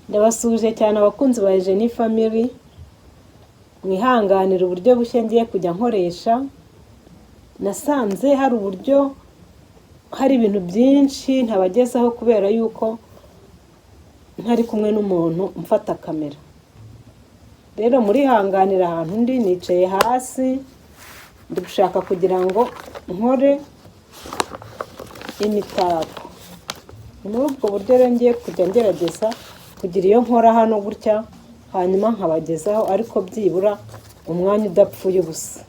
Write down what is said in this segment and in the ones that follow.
Ndabasuje cyane abakunzi ba Eugenie Family, mwihanganira uburyo bushya ngiye kujya nkoresha. Nasanze hari uburyo, hari ibintu byinshi ntabagezaho kubera yuko ntari kumwe n'umuntu mfata kamera. Rero murihanganira ahantu ndi, nicaye hasi ndi gushaka kugira ngo nkore imitako. Muri ubwo buryo rero ngiye kujya ngerageza kugira iyo nkora hano gutya, hanyuma nkabagezaho ariko byibura umwanya udapfuye ubusa.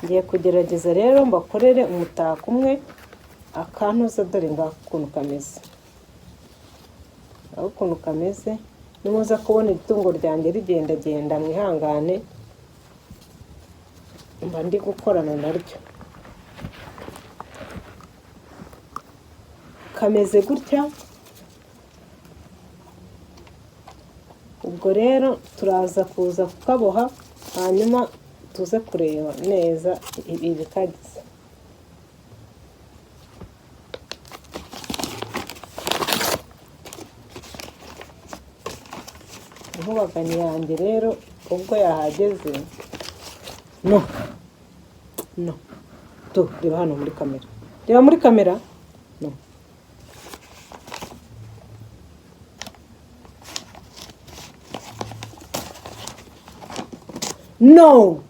Ngiye kugerageza rero mbakorere umutako umwe, akantuza dore ngako ukuntu kameze. Aho ukuntu kameze, nimuza kubona itungo ryanjye rigendagenda mwihangane, mba ndi gukorana naryo. Kameze gutya. Ubwo rero turaza kuza kukaboha, hanyuma tuze kureba neza ibikagize. Inkubaganyi yanjye rero ubwo yahageze, no tu reba hano muri kamera, reba muri kamera, no